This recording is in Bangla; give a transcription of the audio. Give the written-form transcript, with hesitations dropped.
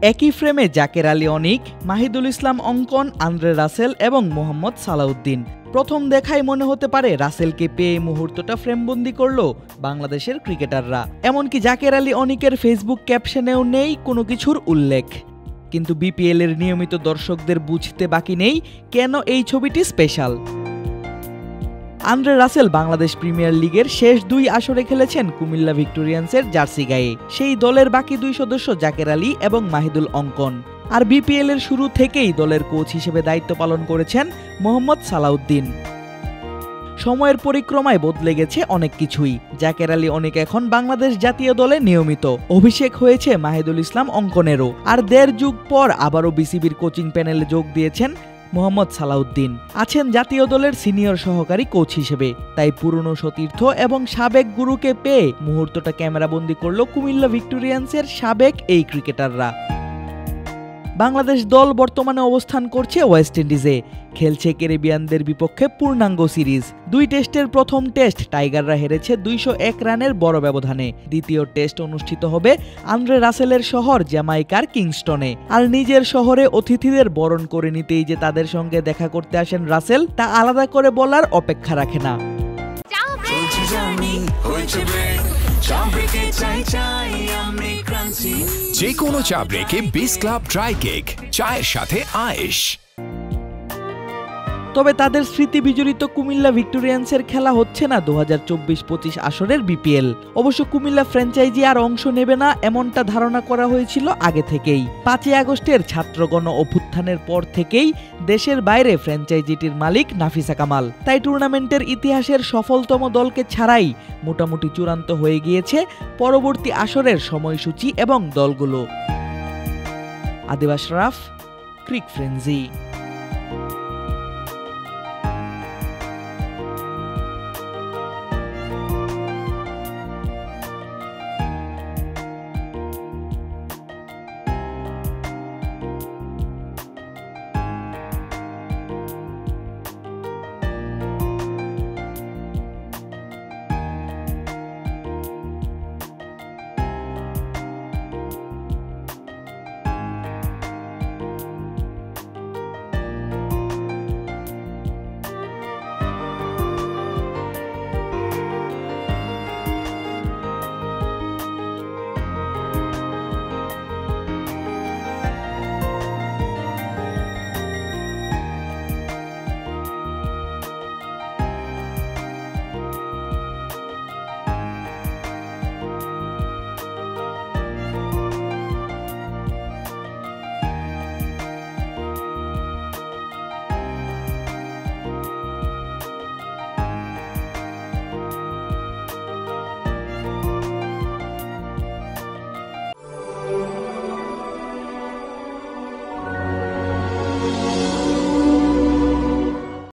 একই ফ্রেমে জাকের আলী অনিক, মাহিদুল ইসলাম অঙ্কন, আন্দ্রে রাসেল এবং মোহাম্মদ সালাউদ্দিন। প্রথম দেখায় মনে হতে পারে রাসেলকে পেয়ে মুহূর্তটা ফ্রেমবন্দি করল বাংলাদেশের ক্রিকেটাররা। এমনকি জাকের আলী অনিকের ফেসবুক ক্যাপশনেও নেই কোনো কিছুর উল্লেখ। কিন্তু বিপিএল এর নিয়মিত দর্শকদের বুঝতে বাকি নেই কেন এই ছবিটি special. Andre Russell Bangladesh premier লিগের শেষ 2 আসরে খেলেছেন কুমিল্লা ভিক্টোরিয়ান্সের জার্সি গায়ে। সেই দলের বাকি 2 সদস্য জাকের আলী এবং মাহিদুল অঙ্কন। আর বিপিএল এর শুরু থেকেই দলের কোচ হিসেবে দায়িত্ব পালন করেছেন মোহাম্মদ সালাউদ্দিন। সময়ের পরিক্রমায় বদলে গেছে অনেক কিছুই। জাকের আলী অনিক এখন বাংলাদেশ জাতীয় দলে নিয়মিত। অভিষেক হয়েছে মাহিদুল ইসলাম অঙ্কনেরও। আর 1.5 যুগ পর আবারও বিসিবির কোচিং প্যানেলে যোগ দিয়েছেন মোহাম্মদ সালাউদ্দিন। আছেন জাতীয় দলের সিনিয়র সহকারী কোচ হিসেবে। তাই পুরনো সতীর্থ এবং সাবেক গুরুকে পেয়ে মুহূর্তটা ক্যামেরাবন্দি করল কুমিল্লা ভিক্টোরিয়ান্সের সাবেক এই ক্রিকেটাররা। বাংলাদেশ দল বর্তমানে অবস্থান করছে ওয়েস্ট ইন্ডিজে। খেলছে ক্যারিবিয়ানদের বিপক্ষে পূর্ণাঙ্গ সিরিজ। 2 টেস্টের প্রথম টেস্ট টাইগাররা হেরেছে 201 রানের বড় ব্যবধানে। দ্বিতীয় টেস্ট অনুষ্ঠিত হবে আন্দ্রে রাসেলের শহর জ্যামাইকার কিংস্টনে। আর নিজের শহরে অতিথিদের বরণ করে নিতেই যে তাদের সঙ্গে দেখা করতে আসেন রাসেল, তা আলাদা করে বলার অপেক্ষা রাখে না। যে কোনো চা ব্রেকে বিস ক্লাব ড্রাই কেক, চায়ের সাথে আয়েশ। তবে তাদের স্মৃতি বিজড়িত কুমিল্লা ভিক্টোরিয়ান্সের খেলা হচ্ছে না 2024-25 আসরের বিপিএল। অবশ্য কুমিল্লা ফ্র্যাঞ্চাইজি আর অংশ নেবে না এমনটা ধারণা করা হয়েছিল আগে থেকেই। 5 আগস্টের ছাত্রগণ অভ্যুত্থানের পর থেকেই দেশের বাইরে ফ্র্যাঞ্চাইজিটির মালিক নাফিসা কামাল। তাই টুর্নামেন্টের ইতিহাসের সফলতম দলকে ছাড়াই মোটামুটি চূড়ান্ত হয়ে গিয়েছে পরবর্তী আসরের সময়সূচি এবং দলগুলো। আদিব আশরাফ, ক্রিক ফ্রেঞ্জি।